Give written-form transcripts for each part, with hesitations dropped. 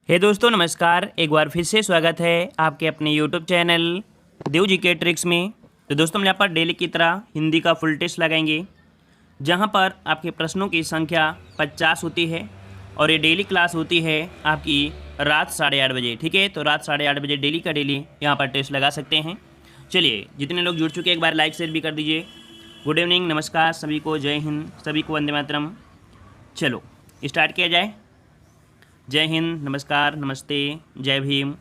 हे दोस्तों नमस्कार। एक बार फिर से स्वागत है आपके अपने यूट्यूब चैनल देव जी के ट्रिक्स में। तो दोस्तों हम यहाँ पर डेली की तरह हिंदी का फुल टेस्ट लगाएंगे, जहाँ पर आपके प्रश्नों की संख्या 50 होती है और ये डेली क्लास होती है आपकी रात 8:30 बजे। ठीक है, तो रात 8:30 बजे डेली का डेली यहाँ पर टेस्ट लगा सकते हैं। चलिए, जितने लोग जुड़ चुके हैं एक बार लाइक शेयर भी कर दीजिए। गुड इवनिंग, नमस्कार सभी को, जय हिंद, सभी को वंदे मातरम। चलो स्टार्ट किया जाए। जय हिंद, नमस्कार, नमस्ते, जय भीम।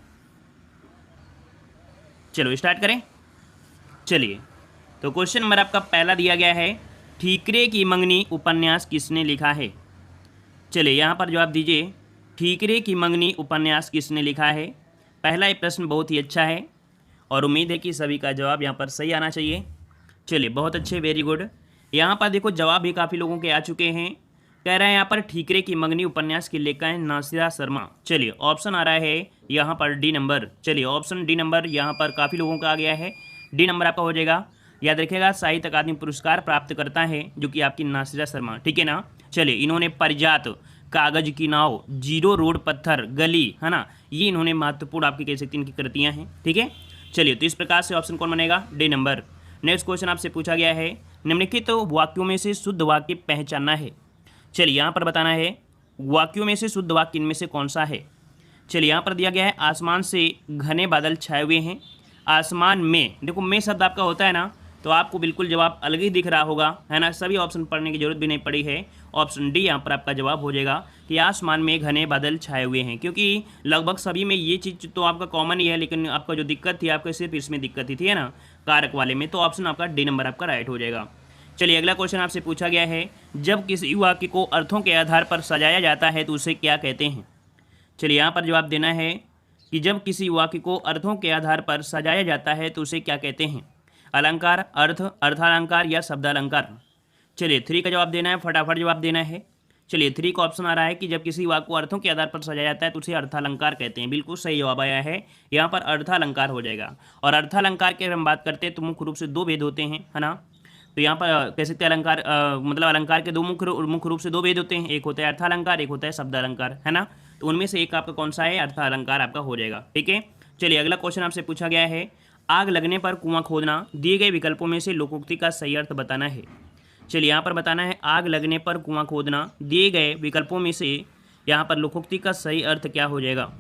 चलो स्टार्ट करें। चलिए, तो क्वेश्चन नंबर आपका पहला दिया गया है, ठीकरे की मंगनी उपन्यास किसने लिखा है। चलिए यहाँ पर जवाब दीजिए, ठीकरे की मंगनी उपन्यास किसने लिखा है। पहला ये प्रश्न बहुत ही अच्छा है और उम्मीद है कि सभी का जवाब यहाँ पर सही आना चाहिए। चलिए बहुत अच्छे, वेरी गुड। यहाँ पर देखो जवाब भी काफ़ी लोगों के आ चुके हैं। कह रहा है यहाँ पर ठीकरे की मंगनी उपन्यास की लेखक है नासिरा शर्मा। चलिए ऑप्शन आ रहा है यहाँ पर डी नंबर। चलिए ऑप्शन डी नंबर यहाँ पर काफ़ी लोगों का आ गया है। डी नंबर आपका हो जाएगा। याद रखिएगा, साहित्य अकादमी पुरस्कार प्राप्त करता है जो कि आपकी नासिरा शर्मा। ठीक है ना। चलिए, इन्होंने परिजात, कागज की नाव, जीरो रोड, पत्थर गली, है ना, ये इन्होंने महत्वपूर्ण आपकी कह सकते हैं इनकी कृतियाँ हैं। ठीक है, चलिए तो इस प्रकार से ऑप्शन कौन बनेगा, डी नंबर। नेक्स्ट क्वेश्चन आपसे पूछा गया है, निम्नलिखित वाक्यों में से शुद्ध वाक्य पहचानना है। चलिए यहाँ पर बताना है वाक्यों में से शुद्ध वाक्य इनमें से कौन सा है। चलिए यहाँ पर दिया गया है, आसमान से घने बादल छाए हुए हैं। आसमान में, देखो में शब्द आपका होता है ना, तो आपको बिल्कुल जवाब अलग ही दिख रहा होगा, है ना। सभी ऑप्शन पढ़ने की जरूरत भी नहीं पड़ी है। ऑप्शन डी यहाँ पर आपका जवाब हो जाएगा कि आसमान में घने बादल छाए हुए हैं, क्योंकि लगभग सभी में ये चीज़ तो आपका कॉमन ही है, लेकिन आपका जो दिक्कत थी आपको सिर्फ इसमें दिक्कत थी, है ना, कारक वाले में। तो ऑप्शन आपका डी नंबर आपका राइट हो जाएगा। चलिए अगला क्वेश्चन आपसे पूछा गया है, जब किसी वाक्य को अर्थों के आधार पर सजाया जाता है तो उसे क्या कहते हैं। चलिए यहाँ पर जवाब देना है कि जब किसी वाक्य को अर्थों के आधार पर सजाया जाता है तो उसे क्या कहते हैं। अलंकार, अर्थ, अर्थालंकार या शब्दालंकार। चलिए 3 का जवाब देना है, फटाफट जवाब देना है। चलिए 3 का ऑप्शन आ रहा है कि जब किसी वाक्य को अर्थों के आधार पर सजाया जाता है तो उसे अर्थालंकार कहते हैं। बिल्कुल सही जवाब आया है, यहाँ पर अर्थालंकार हो जाएगा। और अर्थालंकार की अगर हम बात करते हैं तो मुख्य रूप से 2 भेद होते हैं, है ना। तो यहाँ पर कह सकते हैं अलंकार, मतलब अलंकार के मुख्य रूप से 2 भेद होते हैं। एक होता है अर्थालंकार, एक होता है शब्दालंकार, है ना। तो उनमें से एक आपका कौन सा है, अर्थालंकार आपका हो जाएगा। ठीक है, चलिए अगला क्वेश्चन आपसे पूछा गया है, आग लगने पर कुआं खोदना, दिए गए विकल्पों में से लोकोक्ति का सही अर्थ बताना है। चलिए यहाँ पर बताना है, आग लगने पर कुआं खोदना, दिए गए विकल्पों में से यहाँ पर लोकोक्ति का सही अर्थ क्या हो जाएगा।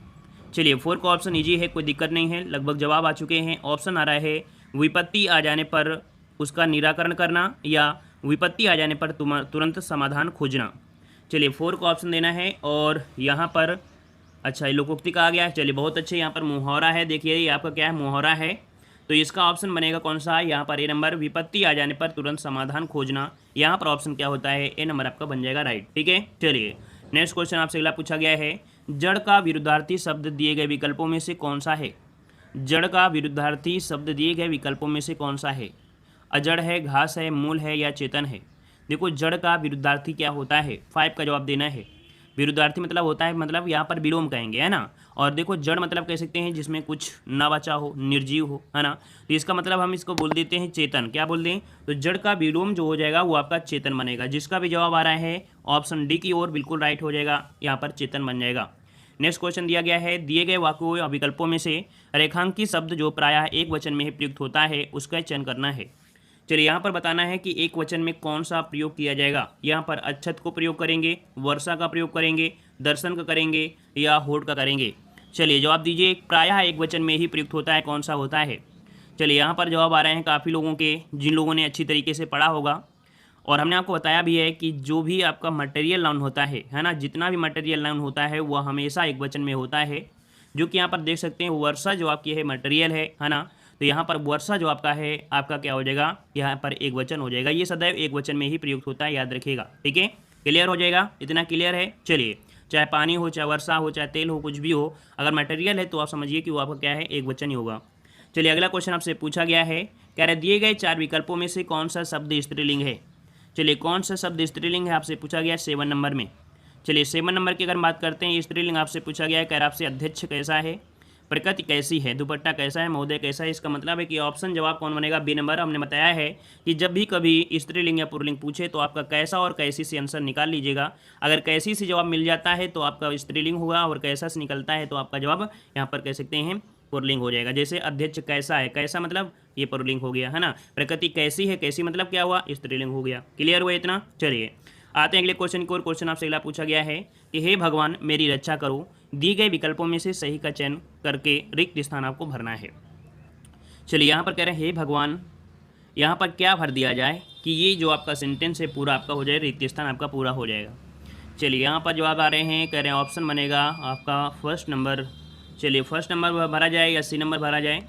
चलिए 4 का ऑप्शन ईजी है, कोई दिक्कत नहीं है, लगभग जवाब आ चुके हैं। ऑप्शन आ रहा है, विपत्ति आ जाने पर उसका निराकरण करना या विपत्ति आ जाने पर तुरंत समाधान खोजना। चलिए 4 का ऑप्शन देना है और यहाँ पर अच्छा लोकोक्ति का आ गया है। चलिए बहुत अच्छे, यहाँ पर मुहावरा है, देखिए ये आपका क्या है, मुहावरा है। तो इसका ऑप्शन बनेगा कौन सा, यहाँ पर ए नंबर, विपत्ति आ जाने पर तुरंत समाधान खोजना। यहाँ पर ऑप्शन क्या होता है, ए नंबर आपका बन जाएगा राइट। ठीक है, चलिए नेक्स्ट क्वेश्चन आपसे अगला पूछा गया है, जड़ का विरुद्धार्थी शब्द दिए गए विकल्पों में से कौन सा है। जड़ का विरुद्धार्थी शब्द दिए गए विकल्पों में से कौन सा है। अजड़ है, घास है, मूल है या चेतन है। देखो जड़ का विरुद्धार्थी क्या होता है, 5 का जवाब देना है। विरुद्धार्थी मतलब होता है, मतलब यहाँ पर विलोम कहेंगे, है ना। और देखो जड़ मतलब कह सकते हैं जिसमें कुछ ना बचा हो, निर्जीव हो, है ना। तो इसका मतलब हम इसको बोल देते हैं चेतन। क्या बोल दें, तो जड़ का विलोम जो हो जाएगा वो आपका चेतन बनेगा। जिसका भी जवाब आ रहा है ऑप्शन डी की ओर बिल्कुल राइट हो जाएगा, यहाँ पर चेतन बन जाएगा। नेक्स्ट क्वेश्चन दिया गया है, दिए गए वाक्यों या विकल्पों में से रेखांकित शब्द जो प्रायः एक वचन में ही प्रयुक्त होता है उसका चयन करना है। चलिए यहाँ पर बताना है कि एक वचन में कौन सा प्रयोग किया जाएगा। यहाँ पर अच्छत को प्रयोग करेंगे, वर्षा का प्रयोग करेंगे, दर्शन का करेंगे या होठ का करेंगे। चलिए जवाब दीजिए, प्रायः एक वचन में ही प्रयुक्त होता है, कौन सा होता है। चलिए यहाँ पर जवाब आ रहे हैं काफ़ी लोगों के, जिन लोगों ने अच्छी तरीके से पढ़ा होगा। और हमने आपको बताया भी है कि जो भी आपका मटेरियल नाउन होता है ना, जितना भी मटेरियल नाउन होता है वह हमेशा एक वचन में होता है। जो कि यहाँ पर देख सकते हैं वर्षा जो आपकी है मटेरियल है ना। तो यहाँ पर वर्षा जो आपका है आपका क्या हो जाएगा, यहाँ पर एक वचन हो जाएगा। ये सदैव एक वचन में ही प्रयुक्त होता है, याद रखिएगा। ठीक है, क्लियर हो जाएगा, इतना क्लियर है। चलिए, चाहे पानी हो, चाहे वर्षा हो, चाहे तेल हो, कुछ भी हो, अगर मटेरियल है तो आप समझिए कि वो आपका क्या है, एक वचन ही होगा। चलिए अगला क्वेश्चन आपसे पूछा गया है, कह रहे दिए गए 4 विकल्पों में से कौन सा शब्द स्त्रीलिंग है। चलिए कौन सा शब्द स्त्रीलिंग है आपसे पूछा गया 7 नंबर में। चलिए 7 नंबर की अगर बात करते हैं, स्त्रीलिंग आपसे पूछा गया है, कह रहा आपसे अध्यक्ष कैसा है, प्रकृति कैसी है, दुपट्टा कैसा है, महोदय कैसा है। इसका मतलब है कि ऑप्शन जवाब कौन बनेगा, बी नंबर। हमने बताया है कि जब भी कभी स्त्रीलिंग या पुल्लिंग पूछे तो आपका कैसा और कैसी से आंसर निकाल लीजिएगा। अगर कैसी से जवाब मिल जाता है तो आपका स्त्रीलिंग होगा, और कैसा से निकलता है तो आपका जवाब यहाँ पर कह सकते हैं पुल्लिंग हो जाएगा। जैसे अध्यक्ष कैसा है, कैसा मतलब ये पुल्लिंग हो गया, है ना। प्रकृति कैसी है, कैसी मतलब क्या हुआ, स्त्रीलिंग हो गया। क्लियर हुआ इतना। चलिए आते हैं अगले क्वेश्चन को। और क्वेश्चन आपसे अगला पूछा गया है कि हे भगवान मेरी रक्षा करो, दी गए विकल्पों में से सही का चयन करके रिक्त स्थान आपको भरना है। चलिए यहाँ पर कह रहे हैं हे भगवान, यहाँ पर क्या भर दिया जाए कि ये जो आपका सेंटेंस है पूरा आपका हो जाए, रिक्त स्थान आपका पूरा हो जाएगा। चलिए यहाँ पर जवाब आ रहे हैं, कह रहे हैं ऑप्शन बनेगा आपका फर्स्ट नंबर। चलिए फर्स्ट नंबर भरा जाए या सी नंबर भरा जाए।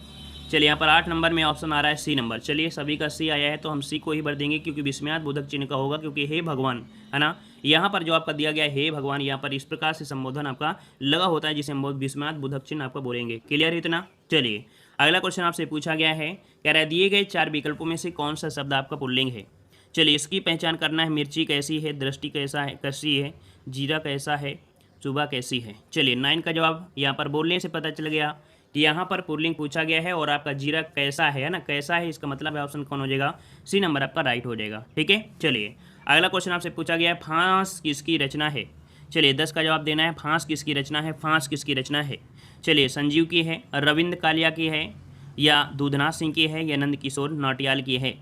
चलिए यहाँ पर 8 नंबर में ऑप्शन आ रहा है सी नंबर। चलिए सभी का सी आया है तो हम सी को ही भर देंगे, क्योंकि विस्मयात बोधक चिन्ह का होगा, क्योंकि हे भगवान, है ना। यहाँ पर जो आपका दिया गया है हे भगवान, यहाँ पर इस प्रकार से संबोधन आपका लगा होता है जिसे हम विस्मयात बोधक चिन्ह आपका बोलेंगे। क्लियर इतना। चलिए अगला क्वेश्चन आपसे पूछा गया है, कह रहा है दिए गए 4 विकल्पों में से कौन सा शब्द आपका पुल्लिंग है। चलिए इसकी पहचान करना है। मिर्ची कैसी है, दृष्टि कैसी है, जीरा कैसा है, सुबह कैसी है। चलिए 9 का जवाब यहाँ पर बोलने से पता चल गया कि यहाँ पर पुल्लिंग पूछा गया है, और आपका जीरा कैसा है ना, कैसा है, इसका मतलब है ऑप्शन कौन हो जाएगा, सी नंबर आपका राइट हो जाएगा। ठीक है। चलिए अगला क्वेश्चन आपसे पूछा गया है फांस किसकी रचना है। चलिए 10 का जवाब देना है। फांस किसकी रचना है, फांस किसकी रचना है। चलिए संजीव की है, रविंद्र कालिया की है, या दूधनाथ सिंह की है, या नंद किशोर नौटियाल की है।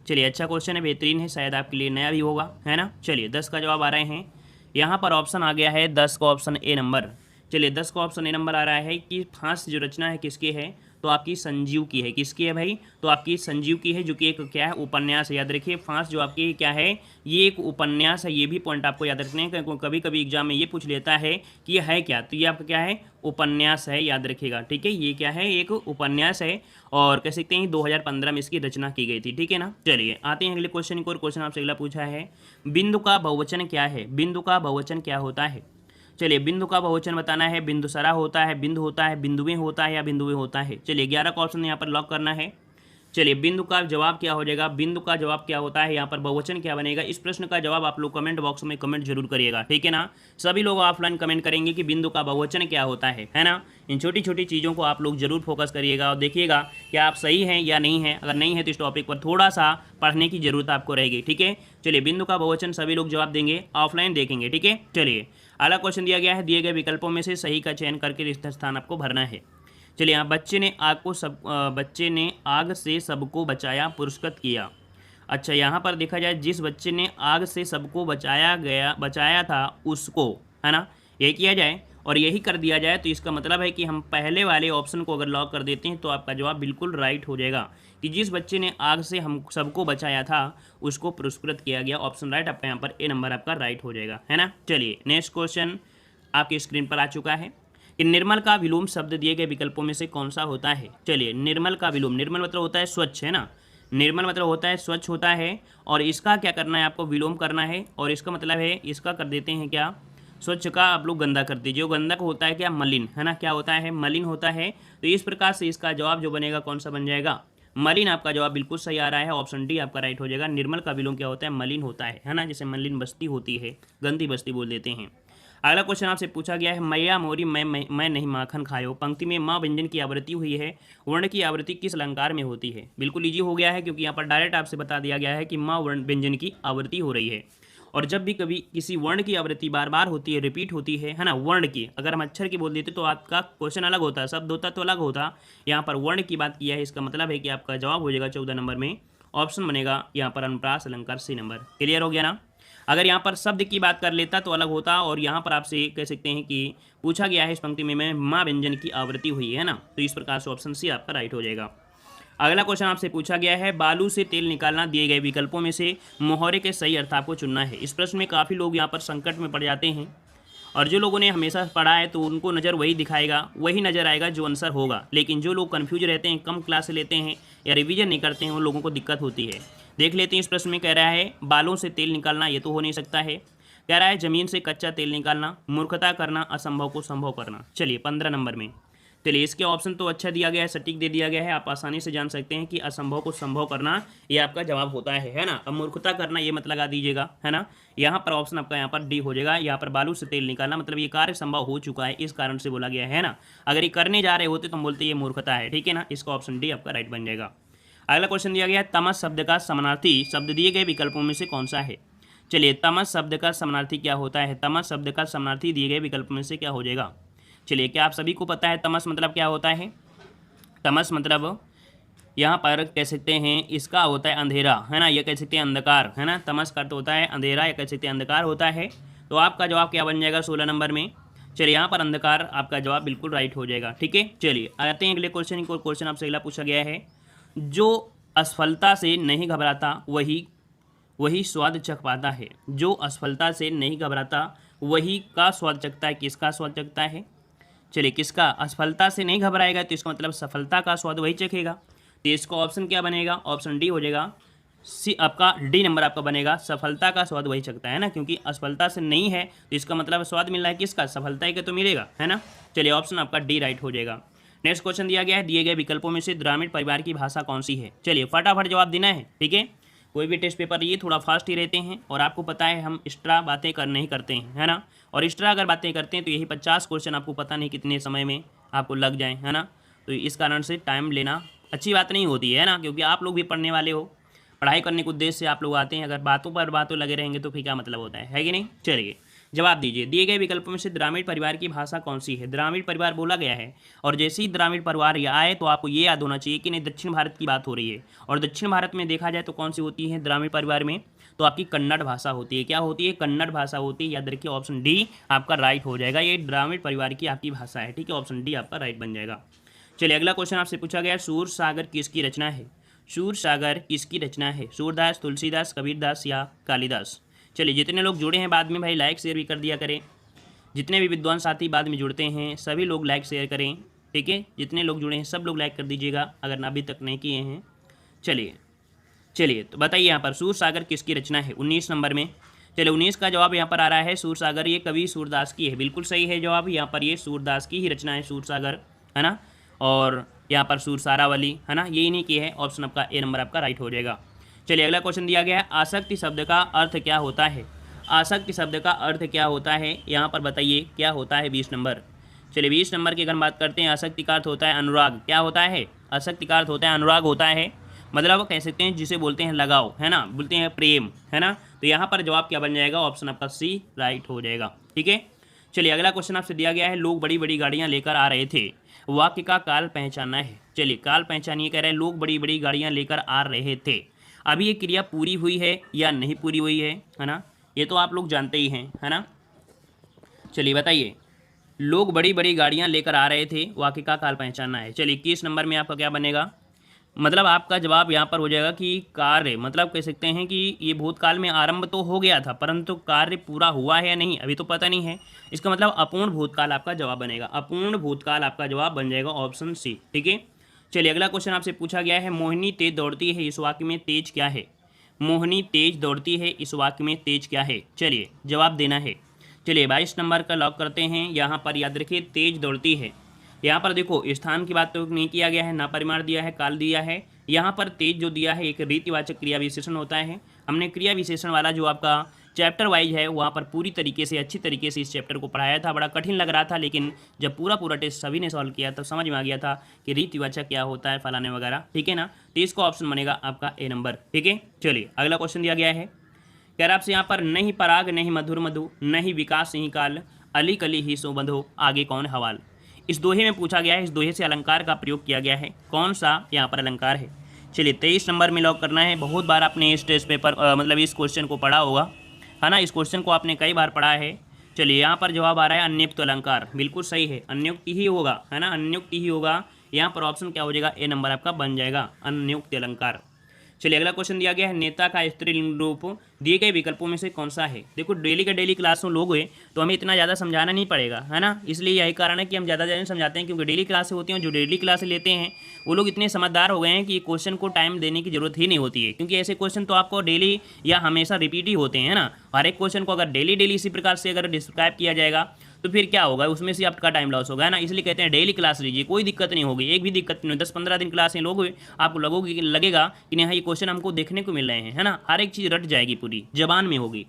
चलिए अच्छा क्वेश्चन है, बेहतरीन है, शायद आपके लिए नया भी होगा, है ना। चलिए 10 का जवाब आ रहे हैं, यहाँ पर ऑप्शन आ गया है 10 का ऑप्शन ए नंबर। चलिए 10 का ऑप्शन ए नंबर आ रहा है कि फांस जो रचना है किसकी है, तो आपकी संजीव की है। किसकी है भाई, तो आपकी संजीव की है, जो कि एक क्या है, उपन्यास है। याद रखिए फांस जो आपकी क्या है, ये एक उपन्यास है। ये भी पॉइंट आपको याद रखने हैं, क्योंकि कभी कभी एग्जाम में ये पूछ लेता है कि ये है क्या, तो ये आपका क्या है, उपन्यास है। याद रखिएगा, ठीक है। ये क्या है, एक उपन्यास है, और कह सकते हैं 2015 में इसकी रचना की गई थी। ठीक है ना। चलिए आते हैं अगले क्वेश्चन को। और क्वेश्चन आपसे अगला पूछा है बिंदु का बहुवचन क्या है। बिंदु का बहुवचन क्या होता है। चलिए बिंदु का बहुवचन बताना है। बिंदुसरा होता है, बिंदु होता है, बिंदुएं होता है, या बिंदुएं होता है। चलिए 11 का ऑप्शन यहाँ पर लॉक करना है। चलिए बिंदु का जवाब क्या हो जाएगा, बिंदु का जवाब क्या होता है, यहाँ पर बहुवचन क्या बनेगा। इस प्रश्न का जवाब आप लोग कमेंट बॉक्स में कमेंट जरूर करिएगा। ठीक है ना। सभी लोग ऑफलाइन कमेंट करेंगे कि बिंदु का बहुवचन क्या होता है ना। इन छोटी छोटी चीज़ों को आप लोग जरूर फोकस करिएगा, और देखिएगा कि आप सही हैं या नहीं हैं। अगर नहीं है तो इस टॉपिक पर थोड़ा सा पढ़ने की जरूरत आपको रहेगी। ठीक है। चलिए बिंदु का बहुवचन सभी लोग जवाब देंगे, ऑफलाइन देखेंगे। ठीक है। चलिए अगला क्वेश्चन दिया गया है, दिए गए विकल्पों में से सही का चयन करके रिक्त स्थान आपको भरना है। चलिए यहाँ बच्चे ने आग से सबको बचाया, पुरस्कृत किया। अच्छा यहाँ पर देखा जाए, जिस बच्चे ने आग से सबको बचाया था उसको, है ना, यही किया जाए और यही कर दिया जाए, तो इसका मतलब है कि हम पहले वाले ऑप्शन को अगर लॉक कर देते हैं तो आपका जवाब बिल्कुल राइट हो जाएगा कि जिस बच्चे ने आग से हम सबको बचाया था उसको पुरस्कृत किया गया। ऑप्शन राइट आपका यहाँ पर ए नंबर आपका राइट हो जाएगा, है ना। चलिए नेक्स्ट क्वेश्चन आपकी स्क्रीन पर आ चुका है कि निर्मल का विलोम शब्द दिए गए विकल्पों में से कौन सा होता है। चलिए निर्मल का विलोम, निर्मल मतलब होता है स्वच्छ, है ना। निर्मल मतलब होता है स्वच्छ होता है, और इसका क्या करना है, आपको विलोम करना है, और इसका मतलब है इसका कर देते हैं क्या, स्वच्छ का आप लोग गंदा कर दीजिए। गंदा का होता है क्या, मलिन, है ना। क्या होता है, मलिन होता है। तो इस प्रकार से इसका जवाब जो बनेगा कौन सा बन जाएगा, मलिन। आपका जवाब बिल्कुल सही आ रहा है, ऑप्शन डी आपका राइट हो जाएगा। निर्मल का विलोम क्या होता है, मलिन होता है ना। जैसे मलिन बस्ती होती है, गंदी बस्ती बोल देते हैं। अगला क्वेश्चन आपसे पूछा गया है, मैया मोरी मैं नहीं माखन खायो। पंक्ति में माँ व्यंजन की आवृत्ति हुई है, वर्ण की आवृत्ति किस अलंकार में होती है। बिल्कुल इजी हो गया है, क्योंकि यहाँ पर डायरेक्ट आपसे बता दिया गया है कि माँ व्यंजन की आवृत्ति हो रही है। और जब भी कभी किसी वर्ण की आवृत्ति बार बार होती है, रिपीट होती है ना, वर्ण की, अगर हम अक्षर की बोल देते तो आपका क्वेश्चन अलग होता, शब्द होता तो अलग होता। यहाँ पर वर्ण की बात किया है, इसका मतलब है कि आपका जवाब हो जाएगा 14 नंबर में, ऑप्शन बनेगा यहाँ पर अनुप्रास अलंकार सी नंबर। क्लियर हो गया ना। अगर यहाँ पर शब्द की बात कर लेता तो अलग होता, और यहाँ पर आपसे कह सकते हैं कि पूछा गया है इस पंक्ति में माँ व्यंजन की आवृत्ति हुई है ना, तो इस प्रकार से ऑप्शन सी आपका राइट हो जाएगा। अगला क्वेश्चन आपसे पूछा गया है, बालू से तेल निकालना, दिए गए विकल्पों में से मोहरे के सही अर्थ आपको चुनना है। इस प्रश्न में काफ़ी लोग यहाँ पर संकट में पड़ जाते हैं, और जो लोगों ने हमेशा पढ़ा है तो उनको नज़र वही दिखाएगा, वही नज़र आएगा जो आंसर होगा। लेकिन जो लोग कन्फ्यूज रहते हैं, कम क्लास लेते हैं या रिवीजन नहीं करते हैं, उन लोगों को दिक्कत होती है। देख लेते हैं इस प्रश्न में कह रहा है बालों से तेल निकालना, ये तो हो नहीं सकता है। कह रहा है ज़मीन से कच्चा तेल निकालना, मूर्खता करना, असंभव को संभव करना। चलिए 15 नंबर में चलिए इसके ऑप्शन तो अच्छा दिया गया है, सटीक दे दिया गया है, आप आसानी से जान सकते हैं कि असंभव को संभव करना ये आपका जवाब होता है ना। अब मूर्खता करना ये मत लगा दीजिएगा, है ना। यहाँ पर ऑप्शन आपका यहाँ पर डी हो जाएगा। यहाँ पर बालू से तेल निकालना मतलब ये कार्य संभव हो चुका है, इस कारण से बोला गया है ना। अगर ये करने जा रहे होते तो हम बोलते ये मूर्खता है, ठीक है ना। इसका ऑप्शन डी आपका राइट बन जाएगा। अगला क्वेश्चन दिया गया है, तमस शब्द का समानार्थी शब्द दिए गए विकल्पों में से कौन सा है। चलिए तमस शब्द का समानार्थी क्या होता है, तमस शब्द का समानार्थी दिए गए विकल्प में से क्या हो जाएगा। चलिए क्या आप सभी को पता है तमस मतलब क्या होता है। तमस मतलब यहाँ पर कह सकते हैं इसका होता है अंधेरा, है ना, यह कह सकते हैं अंधकार, है ना। तमस का अर्थ होता है अंधेरा, या कह सकते हैं अंधकार होता है। तो आपका जवाब क्या बन जाएगा 16 नंबर में। चलिए यहाँ पर अंधकार आपका जवाब बिल्कुल राइट हो जाएगा, ठीक है। चलिए आते हैं अगले क्वेश्चन को। क्वेश्चन आपसे अगला पूछा गया है, जो असफलता से नहीं घबराता वही स्वाद चख पाता है। जो असफलता से नहीं घबराता वही का स्वाद चखता है। किसका स्वाद चखता है। चलिए किसका, असफलता से नहीं घबराएगा तो इसका मतलब सफलता का स्वाद वही चखेगा। तो इसका ऑप्शन क्या बनेगा, ऑप्शन डी हो जाएगा। सी आपका डी नंबर आपका बनेगा, सफलता का स्वाद वही चखता है ना, क्योंकि असफलता से नहीं है तो इसका मतलब स्वाद मिल रहा है किसका, सफलता ही का तो मिलेगा, है ना। चलिए ऑप्शन आपका डी राइट हो जाएगा। नेक्स्ट क्वेश्चन दिया गया है, दिए गए विकल्पों में से ग्रामीण परिवार की भाषा कौन सी है। चलिए फटाफट जवाब देना है, ठीक है। कोई भी टेस्ट पेपर ये थोड़ा फास्ट ही रहते हैं, और आपको पता है हम एक्स्ट्रा बातें कर नहीं करते हैं, है ना। और एक्स्ट्रा अगर बातें करते हैं तो यही 50 क्वेश्चन आपको पता नहीं कितने समय में आपको लग जाए, है ना। तो इस कारण से टाइम लेना अच्छी बात नहीं होती है ना, क्योंकि आप लोग भी पढ़ने वाले हो, पढ़ाई करने के उद्देश्य से आप लोग आते हैं। अगर बातों पर बातों लगे रहेंगे तो फिर क्या मतलब होता है कि नहीं। चलिए जवाब दीजिए, दिए गए विकल्पों में से ग्रामीण परिवार की भाषा कौन सी है। ग्रामीण परिवार बोला गया है, और जैसे ही ग्रामीण परिवार ये आए तो आपको ये याद होना चाहिए कि नहीं दक्षिण भारत की बात हो रही है। और दक्षिण भारत में देखा जाए तो कौन सी होती है ग्रामीण परिवार में, तो आपकी कन्नड़ भाषा होती है। क्या होती है, कन्नड़ भाषा होती है। याद रखिए ऑप्शन डी आपका राइट हो जाएगा, ये ग्रामीण परिवार की आपकी भाषा है, ठीक है। ऑप्शन डी आपका राइट बन जाएगा। चलिए अगला क्वेश्चन आपसे पूछा गया, सूर सागर किसकी रचना है। सूर सागर किसकी रचना है, सूरदास, तुलसीदास, कबीरदास या कालिदास। चलिए जितने लोग जुड़े हैं बाद में भाई लाइक शेयर भी कर दिया करें। जितने भी विद्वान साथी बाद में जुड़ते हैं सभी लोग लाइक शेयर करें, ठीक है। जितने लोग जुड़े हैं सब लोग लाइक कर दीजिएगा अगर अभी तक नहीं किए हैं। चलिए तो बताइए यहाँ पर सूर सागर किसकी रचना है 19 नंबर में। चलिए 19 का जवाब यहाँ पर आ रहा है सूर सागर, ये कवि सूरदास की है। बिल्कुल सही है जवाब, यहाँ पर ये सूरदास की ही रचना है सूर सागर, है ना। और यहाँ पर सूर सारावली, है ना, ये इन्हीं की है। ऑप्शन आपका ए नंबर आपका राइट हो जाएगा। चलिए अगला क्वेश्चन दिया गया है, आसक्ति शब्द का अर्थ क्या होता है। आसक्ति शब्द का अर्थ क्या होता है, यहाँ पर बताइए क्या होता है 20 नंबर। चलिए 20 नंबर की अगर बात करते हैं, आसक्ति का अर्थ होता है अनुराग। क्या होता है, आसक्ति का अर्थ होता है अनुराग होता है, मतलब कह सकते हैं जिसे बोलते हैं लगाव, है ना, बोलते हैं प्रेम, है ना। तो यहाँ पर जवाब क्या बन जाएगा, ऑप्शन आपका सी राइट हो जाएगा, ठीक है। चलिए अगला क्वेश्चन आपसे दिया गया है, लोग बड़ी बड़ी गाड़ियाँ लेकर आ रहे थे, वाक्य का काल पहचानना है। चलिए काल पहचानिए, कह रहे हैं लोग बड़ी बड़ी गाड़ियाँ लेकर आ रहे थे। अभी ये क्रिया पूरी हुई है या नहीं पूरी हुई है ना, ये तो आप लोग जानते ही हैं, है ना। चलिए बताइए, लोग बड़ी बड़ी गाड़ियाँ लेकर आ रहे थे, वाक्य का काल पहचानना है। चलिए 21 नंबर में आपका क्या बनेगा, मतलब आपका जवाब यहाँ पर हो जाएगा कि कार्य, मतलब कह सकते हैं कि ये भूतकाल में आरंभ तो हो गया था परंतु कार्य पूरा हुआ है या नहीं अभी तो पता नहीं है। इसका मतलब अपूर्ण भूतकाल आपका जवाब बनेगा, अपूर्ण भूतकाल आपका जवाब बन जाएगा ऑप्शन सी, ठीक है। चलिए अगला क्वेश्चन आपसे पूछा गया है, मोहिनी तेज दौड़ती है, इस वाक्य में तेज क्या है। मोहिनी तेज दौड़ती है, इस वाक्य में तेज क्या है। चलिए जवाब देना है। चलिए 22 नंबर का लॉक करते हैं। यहाँ पर याद रखिए तेज दौड़ती है, यहाँ पर देखो स्थान की बात तो नहीं किया गया है, ना परिमाण दिया है, काल दिया है। यहाँ पर तेज जो दिया है एक रीतिवाचक क्रिया विशेषण होता है। हमने क्रिया विशेषण वाला जो आपका चैप्टर वाइज है वहाँ पर पूरी तरीके से अच्छी तरीके से इस चैप्टर को पढ़ाया था। बड़ा कठिन लग रहा था, लेकिन जब पूरा टेस्ट सभी ने सॉल्व किया तब समझ में आ गया था कि रीतिवाचक क्या होता है, फलाने वगैरह, ठीक है ना। तो इसका ऑप्शन बनेगा आपका ए नंबर, ठीक है। चलिए अगला क्वेश्चन दिया गया है, कह रहा आपसे यहाँ पर नहीं पराग नहीं मधुर मधु नहीं विकास नहीं काल अली कली ही सो बंधो आगे कौन हवाल। इस दोहे में पूछा गया है, इस दोहे से अलंकार का प्रयोग किया गया है, कौन सा यहाँ पर अलंकार है। चलिए 23 नंबर में लॉक करना है। बहुत बार आपने इस टेस्ट पेपर मतलब इस क्वेश्चन को पढ़ा होगा, है ना, इस क्वेश्चन को आपने कई बार पढ़ा है। चलिए यहाँ पर जवाब आ रहा है अन्युक्त अलंकार, बिल्कुल सही है, अन्युक्ति ही होगा, है ना, अन्युक्ति ही होगा। यहाँ पर ऑप्शन क्या हो जाएगा, ए नंबर आपका बन जाएगा, अन्युक्त अलंकार। चलिए अगला क्वेश्चन दिया गया है, नेता का स्त्रीलिंग रूप दिए गए विकल्पों में से कौन सा है। देखो डेली का डेली क्लास में लोग हुए तो हमें इतना ज़्यादा समझाना नहीं पड़ेगा, है ना, इसलिए यही कारण है कि हम ज़्यादा समझाते हैं, क्योंकि डेली क्लासें होती हैं। जो डेली क्लासें लेते हैं वो लोग इतने समझदार हो गए हैं कि क्वेश्चन को टाइम देने की जरूरत ही नहीं होती है, क्योंकि ऐसे क्वेश्चन तो आपको डेली या हमाशा रिपीट ही होते हैं ना। हर एक क्वेश्चन को अगर डेली इसी प्रकार से अगर डिस्क्राइब किया जाएगा तो फिर क्या होगा, उसमें से आपका टाइम लॉस होगा, है ना। इसलिए कहते हैं डेली क्लास लीजिए, कोई दिक्कत नहीं होगी, एक भी दिक्कत नहीं, 10-15 दिन क्लासें लोगे, आपको लगेगा कि नहीं ये क्वेश्चन हमको देखने को मिल रहे हैं, है ना, हर एक चीज़ रट जाएगी, पूरी जबान में होगी।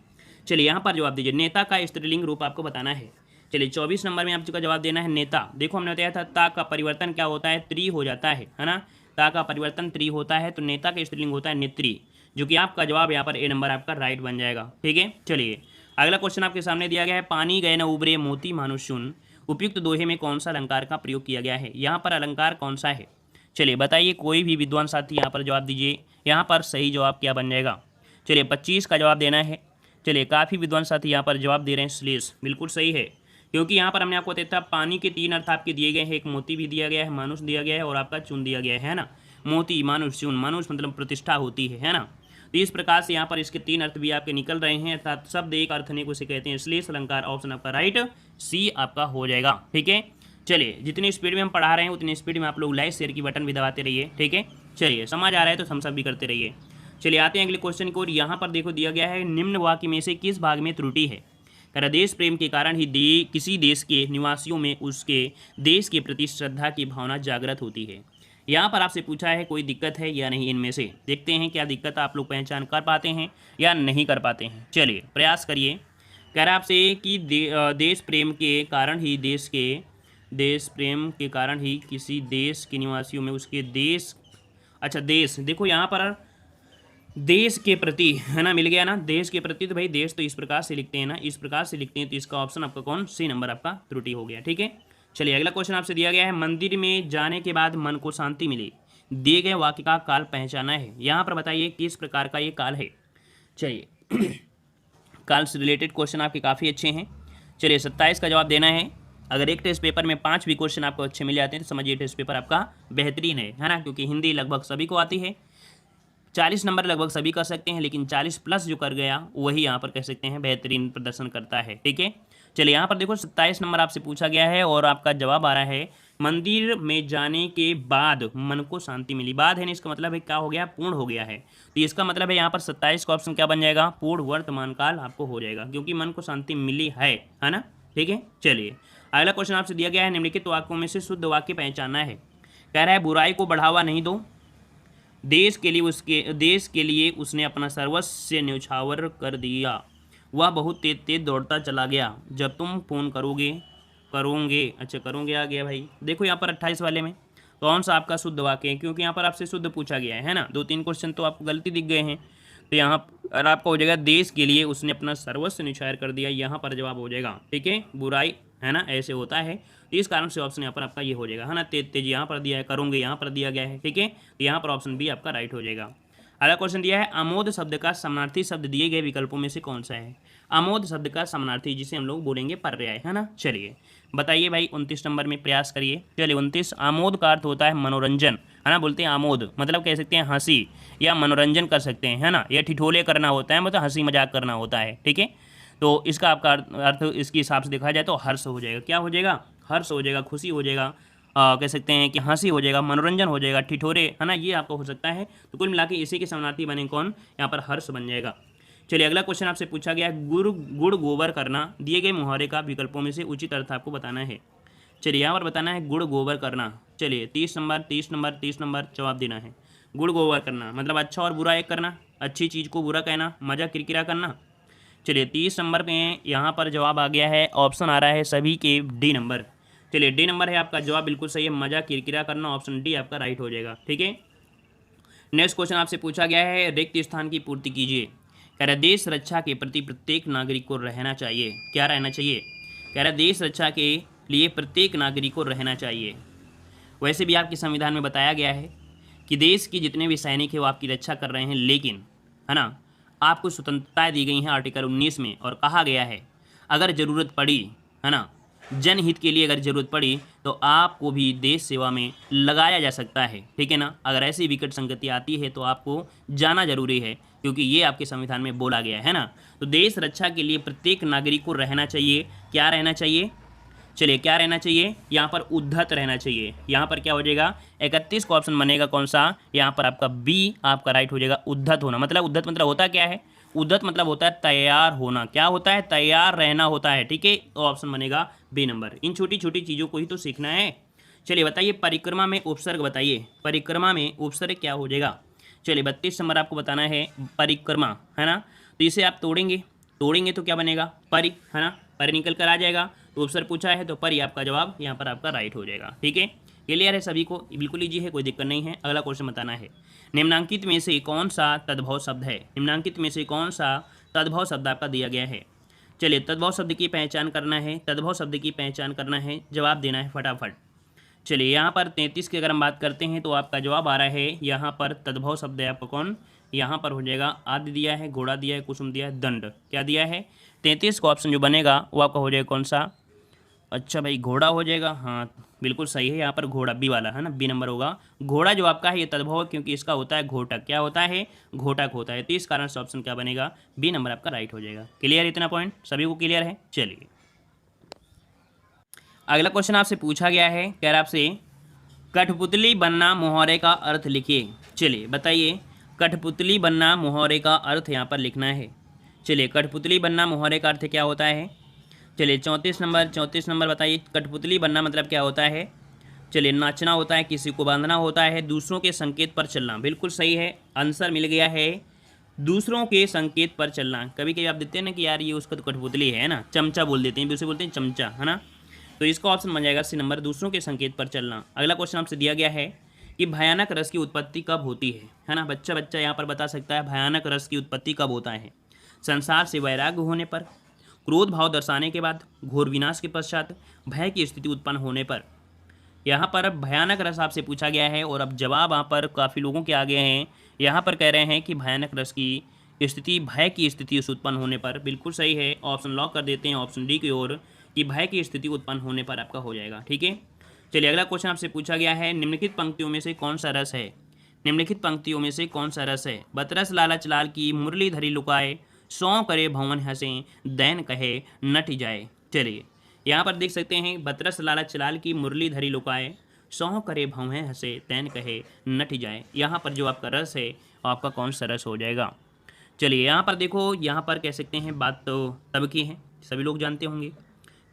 चलिए यहाँ पर जवाब दीजिए, नेता का स्त्रीलिंग रूप आपको बताना है। चलिए 24 नंबर में आपका जवाब देना है नेता। देखो हमने बताया था ता का परिवर्तन क्या होता है, त्री हो जाता है ना, ता का परिवर्तन त्री होता है, तो नेता का स्त्रीलिंग होता है नेत्री, जो कि आपका जवाब यहाँ पर ए नंबर आपका राइट बन जाएगा। ठीक है, चलिए अगला क्वेश्चन आपके सामने दिया गया है, पानी गए न उबरे मोती मानुष सुन, उपयुक्त दोहे में कौन सा अलंकार का प्रयोग किया गया है। यहाँ पर अलंकार कौन सा है, चलिए बताइए, कोई भी विद्वान साथी यहाँ पर जवाब दीजिए। यहाँ पर सही जवाब क्या बन जाएगा, चलिए 25 का जवाब देना है। चलिए काफ़ी विद्वान साथी यहाँ पर जवाब दे रहे हैं श्लेष, बिल्कुल सही है, क्योंकि यहाँ पर हमने आपको बताया था पानी के 3 अर्थ आपके दिए गए हैं, एक मोती भी दिया गया है, मानुष दिया गया है और आपका चुन दिया गया है ना। मोती मानुष चुन, मानुष मतलब प्रतिष्ठा होती है ना। तो इस प्रकार से यहाँ पर इसके 3 अर्थ भी आपके निकल रहे हैं, अर्थात शब्द एक अर्थ ने को उसे कहते हैं श्लेष अलंकार। ऑप्शन आपका राइट सी आपका हो जाएगा। ठीक है, चलिए जितनी स्पीड में हम पढ़ा रहे हैं उतनी स्पीड में आप लोग लाइक शेयर की बटन भी दबाते रहिए। ठीक है, चलिए समझ आ रहा है तो थम्स अप भी करते रहिए। चलिए आते हैं अगले क्वेश्चन को, और यहाँ पर देखो दिया गया है, निम्न वाक्य में से किस भाग में त्रुटि है। कह देश प्रेम के कारण ही किसी देश के निवासियों में उसके देश के प्रति श्रद्धा की भावना जागृत होती है। यहाँ पर आपसे पूछा है कोई दिक्कत है या नहीं, इनमें से देखते हैं क्या दिक्कत आप लोग पहचान कर पाते हैं या नहीं कर पाते हैं। चलिए प्रयास करिए। कह रहा है आपसे कि देश प्रेम के कारण ही देश प्रेम के कारण ही किसी देश के निवासियों में उसके देश, अच्छा देश, देखो यहाँ पर देश के प्रति है ना, मिल गया ना, देश के प्रति, तो भाई देश तो इस प्रकार से लिखते हैं ना, इस प्रकार से लिखते हैं, तो इसका ऑप्शन आपका कौन सी नंबर आपका त्रुटि हो गया। ठीक है, चलिए अगला क्वेश्चन आपसे दिया गया है, मंदिर में जाने के बाद मन को शांति मिली, दिए गए वाक्य का काल पहचाना है। यहाँ पर बताइए किस प्रकार का ये काल है। चलिए काल से रिलेटेड क्वेश्चन आपके काफ़ी अच्छे हैं। चलिए 27 का जवाब देना है। अगर एक टेस्ट पेपर में 5 भी क्वेश्चन आपको अच्छे मिल जाते हैं तो समझिए टेस्ट पेपर आपका बेहतरीन है ना, क्योंकि हिंदी लगभग सभी को आती है, 40 नंबर लगभग सभी कर सकते हैं, लेकिन 40 प्लस जो कर गया वही यहाँ पर कह सकते हैं बेहतरीन प्रदर्शन करता है। ठीक है, चलिए यहाँ पर देखो 27 नंबर आपसे पूछा गया है और आपका जवाब आ रहा है, मंदिर में जाने के बाद मन को शांति मिली। बाद है ना, इसका मतलब है क्या हो गया, पूर्ण हो गया है, तो इसका मतलब है यहाँ पर 27 का ऑप्शन क्या बन जाएगा, पूर्ण वर्तमान काल आपको हो जाएगा, क्योंकि मन को शांति मिली है ना। ठीक है, चलिए अगला क्वेश्चन आपसे दिया गया है, निम्नलिखित वाक्यों में से शुद्ध वाक्य पहचानना है। कह रहा है बुराई को बढ़ावा नहीं दो, देश के लिए उसने अपना सर्वस्व न्यौछावर कर दिया, वह बहुत तेज तेज दौड़ता चला गया, जब तुम फ़ोन करोगे, अच्छा करोगे आ गया भाई। देखो यहाँ पर 28 वाले में कौन सा आपका शुद्ध वाक्य है, क्योंकि यहाँ पर आपसे शुद्ध पूछा गया है ना, 2-3 क्वेश्चन तो आपको गलती दिख गए हैं, तो यहाँ पर आपका हो जाएगा देश के लिए उसने अपना सर्वस्व न्यौछावर कर दिया, यहाँ पर जवाब हो जाएगा। ठीक है, बुराई है ना, ऐसे होता है, तो इस कारण से ऑप्शन यहाँ पर आपका ये हो जाएगा, है ना। तेज तेज यहाँ पर दिया है, करोगे यहाँ पर दिया गया है। ठीक है, तो यहाँ पर ऑप्शन बी आपका राइट हो जाएगा। अगला क्वेश्चन दिया है, आमोद शब्द का समानार्थी शब्द दिए गए विकल्पों में से कौन सा है। आमोद शब्द का समानार्थी जिसे हम लोग बोलेंगे पर्याय, है ना। चलिए बताइए भाई, 29 नंबर में प्रयास करिए। चलिए 29, आमोद का अर्थ होता है मनोरंजन, है ना, बोलते हैं आमोद मतलब कह सकते हैं हंसी या मनोरंजन कर सकते हैं, है ना, या ठिठोले करना होता है, मतलब हंसी मजाक करना होता है। ठीक है, तो इसका आपका अर्थ इसके हिसाब से देखा जाए तो हर्ष हो जाएगा। क्या हो जाएगा, हर्ष हो जाएगा, खुशी हो जाएगा, कह सकते हैं कि हंसी हो जाएगा, मनोरंजन हो जाएगा, ठिठोरे, है ना, ये आपको हो सकता है। तो कुल मिला के इसी के समानार्थी बने कौन, यहाँ पर हर्ष बन जाएगा। चलिए अगला क्वेश्चन आपसे पूछा गया है, गुड़ गोबर करना, दिए गए मुहावरे का विकल्पों में से उचित अर्थ आपको बताना है। चलिए यहाँ पर बताना है गुड़ गोबर करना। चलिए 30 नंबर जवाब देना है। गुड़ गोबर करना मतलब अच्छा और बुरा एक करना, अच्छी चीज़ को बुरा कहना, मजा किरकिरा करना। चलिए 30 नंबर पे यहाँ पर जवाब आ गया है, ऑप्शन आ रहा है सभी के डी नंबर। चलिए डी नंबर है आपका जवाब, बिल्कुल सही है, मजा किरकिरा करना, ऑप्शन डी आपका राइट हो जाएगा। ठीक है, नेक्स्ट क्वेश्चन आपसे पूछा गया है, रिक्त स्थान की पूर्ति कीजिए। कह रहा है देश रक्षा के प्रति प्रत्येक नागरिक को रहना चाहिए। क्या रहना चाहिए, कह रहा है देश रक्षा के लिए प्रत्येक नागरिक को रहना चाहिए। वैसे भी आपके संविधान में बताया गया है कि देश के जितने भी सैनिक हैं वो आपकी रक्षा कर रहे हैं, लेकिन है ना आपको स्वतंत्रताएं दी गई हैं आर्टिकल 19 में, और कहा गया है अगर ज़रूरत पड़ी, है ना, जनहित के लिए अगर ज़रूरत पड़ी तो आपको भी देश सेवा में लगाया जा सकता है। ठीक है ना, अगर ऐसी विकट संगति आती है तो आपको जाना जरूरी है, क्योंकि ये आपके संविधान में बोला गया है ना। तो देश रक्षा के लिए प्रत्येक नागरिक को रहना चाहिए। क्या रहना चाहिए, चलिए क्या रहना चाहिए, यहाँ पर उद्धत रहना चाहिए। यहाँ पर क्या हो जाएगा, 31 का ऑप्शन बनेगा कौन सा, यहाँ पर आपका बी आपका राइट हो जाएगा, उद्धत होना। मतलब उद्धत मतलब होता क्या है, उद्यत मतलब होता है तैयार होना, क्या होता है, तैयार रहना होता है, ठीक है। तो ऑप्शन बनेगा बी नंबर। इन छोटी छोटी चीज़ों को ही तो सीखना है। चलिए बताइए परिक्रमा में उपसर्ग बताइए, परिक्रमा में उपसर्ग क्या हो जाएगा। चलिए 32 नंबर आपको बताना है परिक्रमा, है ना। तो इसे आप तोड़ेंगे, तोड़ेंगे तो क्या बनेगा, परि, है ना, परि निकल कर आ जाएगा। तो उपसर्ग पूछा है तो परि आपका जवाब यहाँ पर आपका राइट हो जाएगा, ठीक है। क्लियर है सभी को, बिल्कुल ईजी है, कोई दिक्कत नहीं है। अगला क्वेश्चन बताना है, निम्नांकित में से कौन सा तद्भव शब्द है, निम्नांकित में से कौन सा तद्भव शब्द आपका दिया गया है। चलिए तद्भव शब्द की पहचान करना है, तद्भव शब्द की पहचान करना है, जवाब देना है फटाफट। चलिए यहाँ पर 33 की अगर हम बात करते हैं तो आपका जवाब आ रहा है यहाँ पर तद्भव शब्द है आपका कौन, यहाँ पर हो जाएगा आदि दिया है, घोड़ा दिया है, कुसुम दिया है, दंड क्या दिया है। 33 का ऑप्शन जो बनेगा वो आपका हो जाएगा कौन सा, अच्छा भाई घोड़ा हो जाएगा, हाँ बिल्कुल सही है। यहाँ पर घोड़ा बी वाला है ना, बी नंबर होगा। घोड़ा जो आपका है ये तद्भव है क्योंकि इसका होता है घोटक, क्या होता है, घोटक होता है। तो इस कारण से ऑप्शन क्या बनेगा, बी नंबर आपका राइट हो जाएगा। क्लियर इतना पॉइंट सभी को क्लियर है। चलिए अगला क्वेश्चन आपसे पूछा गया है, कह रहा आपसे कठपुतली बनना मुहावरे का अर्थ लिखिए। चलिए बताइए कठपुतली बनना मुहावरे का अर्थ यहाँ पर लिखना है। चलिए कठपुतली बनना मुहावरे का अर्थ क्या होता है। चलिए 34 नंबर बताइए कठपुतली बनना मतलब क्या होता है। चलिए नाचना होता है, किसी को बांधना होता है, दूसरों के संकेत पर चलना, बिल्कुल सही है, आंसर मिल गया है, दूसरों के संकेत पर चलना। कभी कभी आप देते हैं ना कि यार ये उसका तो कठपुतली है ना, चमचा बोल देते हैं, भी उसे बोलते हैं चमचा, है ना। तो इसका ऑप्शन बन जाएगा सी नंबर, दूसरों के संकेत पर चलना। अगला क्वेश्चन आपसे दिया गया है कि भयानक रस की उत्पत्ति कब होती है ना। बच्चा यहाँ पर बता सकता है भयानक रस की उत्पत्ति कब होता है। संसार से वैराग्य होने पर, क्रोध भाव दर्शाने के बाद, घोर विनाश के पश्चात, भय की स्थिति उत्पन्न होने पर। यहाँ पर भयानक रस आपसे पूछा गया है और अब जवाब यहाँ पर काफ़ी लोगों के आगे हैं। यहाँ पर कह रहे हैं कि भयानक रस की स्थिति, भय की स्थिति उस उत्पन्न होने पर, बिल्कुल सही है। ऑप्शन लॉक कर देते हैं ऑप्शन डी की ओर कि भय की स्थिति उत्पन्न होने पर आपका हो जाएगा, ठीक है। चलिए अगला क्वेश्चन आपसे पूछा गया है निम्नलिखित पंक्तियों में से कौन सा रस है, निम्नलिखित पंक्तियों में से कौन सा रस है। बतरस लालच लाल की मुरली धरी लुकाए, सौ करे भवन हंसे दैन कहे नट जाए। चलिए यहाँ पर देख सकते हैं बतरस लालच लाल की मुरली धरी लुकाए, सौ करे भवन हंसे दैन कहे नट जाए। यहाँ पर जो आपका रस है आपका कौन सा रस हो जाएगा। चलिए यहाँ पर देखो, यहाँ पर कह सकते हैं बात तो तब की है, सभी लोग जानते होंगे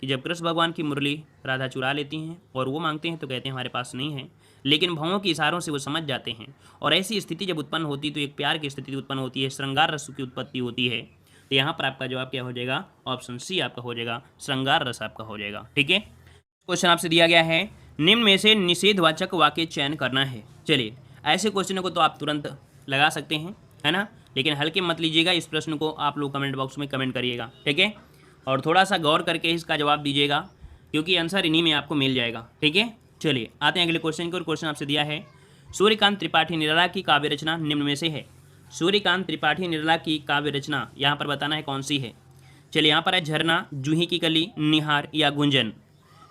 कि जब कृष्ण भगवान की मुरली राधा चुरा लेती हैं और वो मांगते हैं तो कहते हैं हमारे पास नहीं है, लेकिन भावों के इशारों से वो समझ जाते हैं और ऐसी स्थिति जब उत्पन्न होती तो एक प्यार की स्थिति उत्पन्न होती है, श्रृंगार रस की उत्पत्ति होती है। तो यहाँ पर आपका जवाब क्या हो जाएगा, ऑप्शन सी आपका हो जाएगा, श्रृंगार रस आपका हो जाएगा, ठीक है। क्वेश्चन आपसे दिया गया है निम्न में से निषेधवाचक वाक्य चयन करना है। चलिए ऐसे क्वेश्चनों को तो आप तुरंत लगा सकते हैं, है ना, लेकिन हल्के मत लीजिएगा, इस प्रश्न को आप लोग कमेंट बॉक्स में कमेंट करिएगा, ठीक है, और थोड़ा सा गौर करके इसका जवाब दीजिएगा क्योंकि आंसर इन्हीं में आपको मिल जाएगा, ठीक है। चलिए आते हैं अगले क्वेश्चन को, और क्वेश्चन आपसे दिया है सूर्यकांत त्रिपाठी निराला की काव्य रचना निम्न में से है। सूर्यकांत त्रिपाठी निराला की काव्य रचना यहाँ पर बताना है कौन सी है। चलिए यहाँ पर है झरना, जूही की कली, निहार या गुंजन।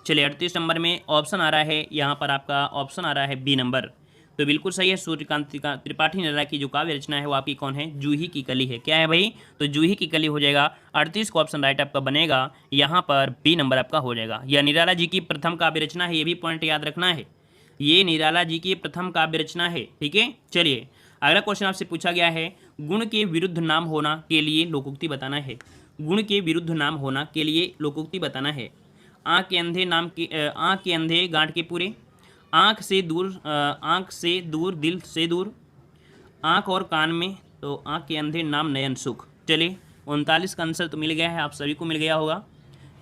चलिए 38 नंबर में ऑप्शन आ रहा है, यहाँ पर आपका ऑप्शन आ रहा है बी नंबर, तो बिल्कुल सही है। सूर्यकांत त्रिपाठी निराला की जो काव्य रचना है वो आपकी कौन है, जूही की कली है। क्या है भाई, तो जूही की कली हो जाएगा। 38 का ऑप्शन राइट आपका बनेगा, यहाँ पर बी नंबर आपका हो जाएगा। यह निराला जी की प्रथम काव्य रचना है, ये भी पॉइंट याद रखना है, ये निराला जी की प्रथम काव्य रचना है, ठीक है। चलिए अगला क्वेश्चन आपसे पूछा गया है गुण के विरुद्ध नाम होना के लिए लोकोक्ति बताना है। गुण के विरुद्ध नाम होना के लिए लोकोक्ति बताना है। आँख के अंधे नाम के, आँख के अंधे गांठ के पूरे, आँख से दूर दिल से दूर, आँख और कान में, तो आँख के अंधे नाम नयन सुख। चलिए 39 का आंसर तो मिल गया है, आप सभी को मिल गया होगा।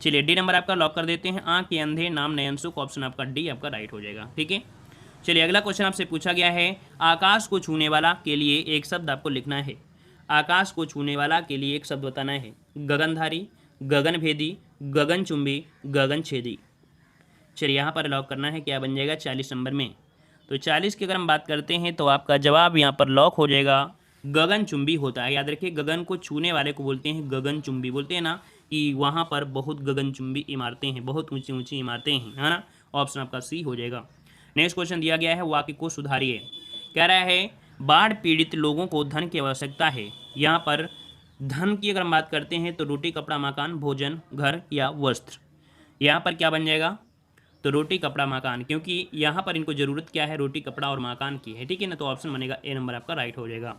चलिए डी नंबर आपका लॉक कर देते हैं, आँख के अंधे नाम नयन सुख, ऑप्शन आपका डी आपका राइट हो जाएगा, ठीक है। चलिए अगला क्वेश्चन आपसे पूछा गया है आकाश को छूने वाला के लिए एक शब्द आपको लिखना है। आकाश को छूने वाला के लिए एक शब्द बताना है। गगनधारी, गगनभेदी, गगनचुंबी, गगनछेदी। चलिए यहाँ पर लॉक करना है, क्या बन जाएगा 40 नंबर में। तो 40 की अगर हम बात करते हैं तो आपका जवाब यहाँ पर लॉक हो जाएगा, गगनचुंबी होता है। याद रखिए गगन को छूने वाले को बोलते हैं गगनचुंबी, बोलते हैं ना कि वहाँ पर बहुत गगनचुंबी इमारतें हैं, बहुत ऊंची ऊंची इमारतें हैं, है ना। ऑप्शन आपका सी हो जाएगा। नेक्स्ट क्वेश्चन दिया गया है वाक्य को सुधारिए। कह रहा है बाढ़ पीड़ित लोगों को धन की आवश्यकता है। यहाँ पर धन की अगर हम बात करते हैं तो रोटी, कपड़ा, मकान, भोजन, घर या वस्त्र। यहाँ पर क्या बन जाएगा, तो रोटी, कपड़ा, मकान, क्योंकि यहाँ पर इनको ज़रूरत क्या है, रोटी, कपड़ा और मकान की है, ठीक है ना। तो ऑप्शन बनेगा ए नंबर आपका राइट हो जाएगा।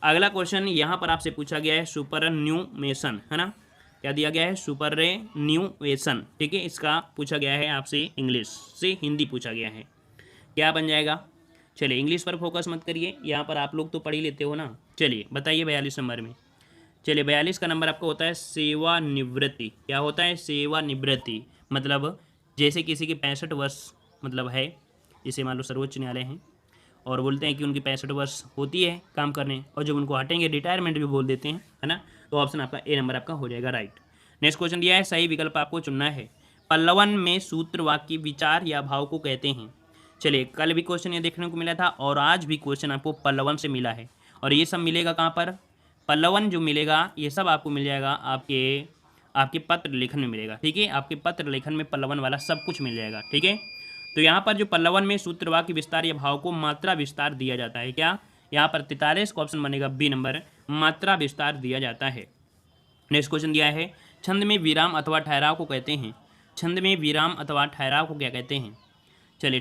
अगला क्वेश्चन यहाँ पर आपसे पूछा गया है सुपरन्यूमेशन, है ना, क्या दिया गया है, सुपरन्यूमेशन, ठीक है, इसका पूछा गया है आपसे इंग्लिश से, हिंदी पूछा गया है, क्या बन जाएगा। चलिए इंग्लिश पर फोकस मत करिए, यहाँ पर आप लोग तो पढ़ ही लेते हो ना। चलिए बताइए 42 नंबर में। चलिए 42 का नंबर आपका होता है सेवानिवृत्ति। क्या होता है, सेवानिवृत्ति, मतलब जैसे किसी के 65 वर्ष मतलब है, जैसे मान लो सर्वोच्च न्यायालय हैं और बोलते हैं कि उनकी 65 वर्ष होती है काम करने, और जब उनको हटेंगे रिटायरमेंट भी बोल देते हैं, है ना। तो ऑप्शन आपका ए नंबर आपका हो जाएगा राइट। नेक्स्ट क्वेश्चन दिया है, सही विकल्प आपको चुनना है। पल्लवन में सूत्र वाक्य विचार या भाव को कहते हैं। चलिए कल भी क्वेश्चन ये देखने को मिला था और आज भी क्वेश्चन आपको पल्लवन से मिला है, और ये सब मिलेगा कहाँ पर, पल्लवन जो मिलेगा ये सब आपको मिल जाएगा आपके पत्र लेखन में मिलेगा, ठीक है, आपके पत्र लेखन में पल्लवन वाला सब कुछ मिल जाएगा, ठीक है। तो यहाँ पर जो पल्लवन में सूत्र वाक्य विस्तार या भाव को मात्रा विस्तार दिया जाता है, क्या, यहाँ पर 43 का ऑप्शन बनेगा बी नंबर, मात्रा विस्तार दिया जाता है। नेक्स्ट क्वेश्चन दिया है, छंद में विराम अथवा ठहराव को कहते हैं। छंद में विराम अथवा ठहराव को क्या कहते हैं। चलिए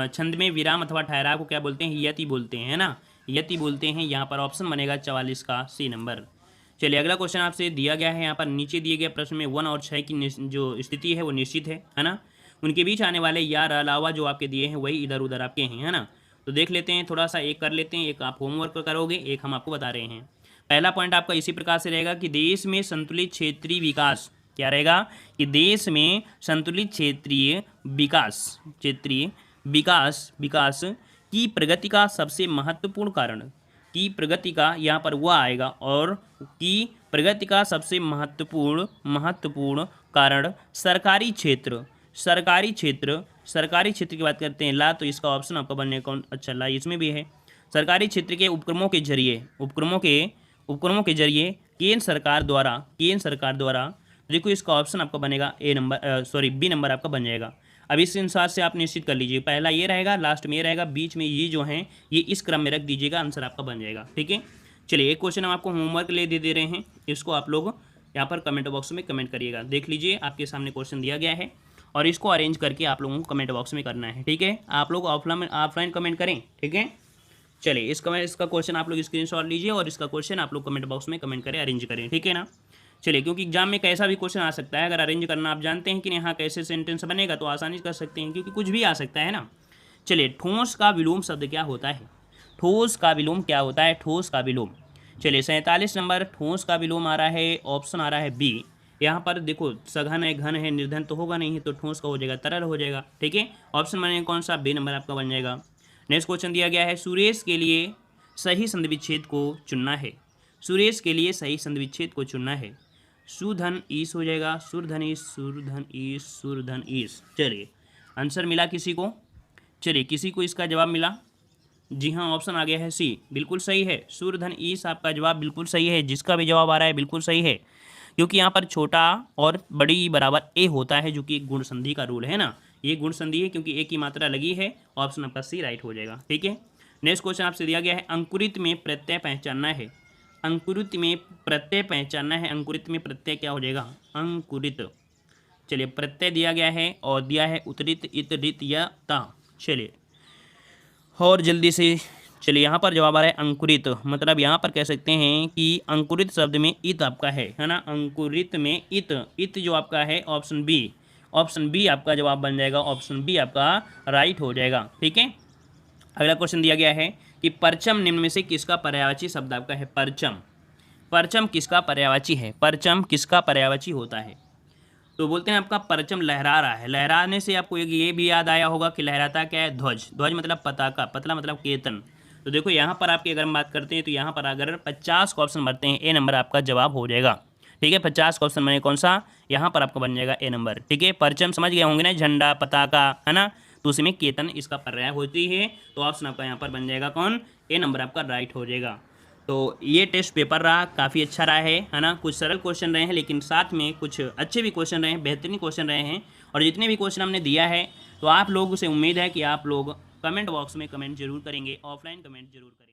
छंद में विराम अथवा ठहराव को क्या बोलते हैं, यति बोलते हैं, है ना, यति बोलते हैं। यहाँ पर ऑप्शन बनेगा 44 का सी नंबर। चलिए अगला क्वेश्चन आपसे दिया गया है, यहाँ पर नीचे दिए गए प्रश्न में 1 और 6 की जो स्थिति है वो निश्चित है ना, उनके बीच आने वाले या अलावा जो आपके दिए हैं वही इधर उधर आपके हैं, है ना। तो देख लेते हैं, थोड़ा सा एक कर लेते हैं, एक आप होमवर्क करोगे, एक हम आपको बता रहे हैं। पहला पॉइंट आपका इसी प्रकार से रहेगा कि देश में संतुलित क्षेत्रीय विकास, क्या रहेगा कि देश में संतुलित क्षेत्रीय विकास की प्रगति का सबसे महत्वपूर्ण कारण, की प्रगति का यहाँ पर वह आएगा, और की प्रगति का सबसे महत्वपूर्ण कारण सरकारी क्षेत्र की बात करते हैं ला, तो इसका ऑप्शन आपका बनने कौन, अच्छा ला इसमें भी है। सरकारी क्षेत्र के उपक्रमों के जरिए केंद्र सरकार द्वारा देखो इसका ऑप्शन आपका बनेगा बी नंबर आपका बन जाएगा। अब इस अनुसार से आप निश्चित कर लीजिए, पहला ये रहेगा, लास्ट में ये रहेगा, बीच में ये जो हैं ये इस क्रम में रख दीजिएगा, आंसर आपका बन जाएगा, ठीक है। चलिए एक क्वेश्चन हम आपको होमवर्क ले दे रहे हैं, इसको आप लोग यहाँ पर कमेंट बॉक्स में कमेंट करिएगा। देख लीजिए आपके सामने क्वेश्चन दिया गया है और इसको अरेंज करके आप लोगों को कमेंट बॉक्स में करना है, ठीक है। आप लोग ऑफलाइन कमेंट करें, ठीक है। चलिए इसका क्वेश्चन आप लोग स्क्रीनशॉट लीजिए और इसका क्वेश्चन आप लोग कमेंट बॉक्स में कमेंट करें, अरेंज करें, ठीक है ना। चलिए क्योंकि एग्जाम में कैसा भी क्वेश्चन आ सकता है, अगर अरेंज करना आप जानते हैं कि यहाँ कैसे सेंटेंस बनेगा तो आसानी से कर सकते हैं, क्योंकि कुछ भी आ सकता है ना। चलिए ठोस का विलोम शब्द क्या होता है, ठोस का विलोम क्या होता है, ठोस का विलोम। चलिए 47 नंबर ठोस का विलोम आ रहा है, ऑप्शन आ रहा है बी। यहाँ पर देखो सघन है, घन है, निर्धन तो होगा नहीं, तो ठोस का हो जाएगा तरल हो जाएगा, ठीक है। ऑप्शन बनेगा कौन सा, बी नंबर आपका बन जाएगा। नेक्स्ट क्वेश्चन दिया गया है, सुरेश के लिए सही संधिविच्छेद को चुनना है। सुरेश के लिए सही संधिविच्छेद को चुनना है, सुधन ईस हो जाएगा, सुरधन ईस। चलिए आंसर मिला किसी को, चलिए किसी को इसका जवाब मिला, जी हाँ ऑप्शन आ गया है सी, बिल्कुल सही है, सुरधन ईस आपका जवाब बिल्कुल सही है। जिसका भी जवाब आ रहा है बिल्कुल सही है, क्योंकि यहाँ पर छोटा और बड़ी बराबर ए होता है, जो कि एक गुण संधि का रूल है ना, ये गुण संधि है क्योंकि ए की मात्रा लगी है, ऑप्शन आपका सी राइट हो जाएगा, ठीक है। नेक्स्ट क्वेश्चन आपसे दिया गया है, अंकुरित में प्रत्यय पहचानना है। अंकुरित में प्रत्यय पहचानना है, अंकुरित में प्रत्यय क्या हो जाएगा, अंकुरित। चलिए प्रत्यय दिया गया है और दिया है उत्तरित, इत, रित या ता। चलिए और जल्दी से, चलिए यहाँ पर जवाब आ रहा है अंकुरित, मतलब यहाँ पर कह सकते हैं कि अंकुरित शब्द में इत आपका है ना, अंकुरित में इत जो आपका है ऑप्शन बी आपका जवाब बन जाएगा, ऑप्शन बी आपका राइट हो जाएगा, ठीक है। अगला क्वेश्चन दिया गया है कि परचम निम्न में से किसका पर्यायवाची शब्द आपका है, परचम किसका पर्यायवाची है, परचम किसका पर्यायवाची होता है। तो बोलते हैं आपका परचम लहरा रहा है, लहराने से आपको ये भी याद आया होगा कि लहराता क्या है, ध्वज मतलब पताका, पतला मतलब केतन। तो देखो यहाँ पर आपकी अगर हम बात करते हैं तो यहाँ पर अगर 50 का ऑप्शन भरते हैं, ए नंबर आपका जवाब हो जाएगा, ठीक है। 50 का ऑप्शन बने कौन सा, यहाँ पर आपका बन जाएगा ए नंबर, ठीक है। परचम समझ गए होंगे ना, झंडा पताका, है ना, तो उसी में केतन इसका पर्याय होती है, तो ऑप्शन आपका यहाँ पर बन जाएगा कौन, ए नंबर आपका राइट हो जाएगा। तो ये टेस्ट पेपर रहा, काफ़ी अच्छा रहा है ना, कुछ सरल क्वेश्चन रहे हैं लेकिन साथ में कुछ अच्छे भी क्वेश्चन रहे हैं, बेहतरीन क्वेश्चन रहे हैं। और जितने भी क्वेश्चन हमने दिया है तो आप लोगों से उम्मीद है कि आप लोग कमेंट बॉक्स में कमेंट जरूर करेंगे, ऑफलाइन कमेंट जरूर करेंगे।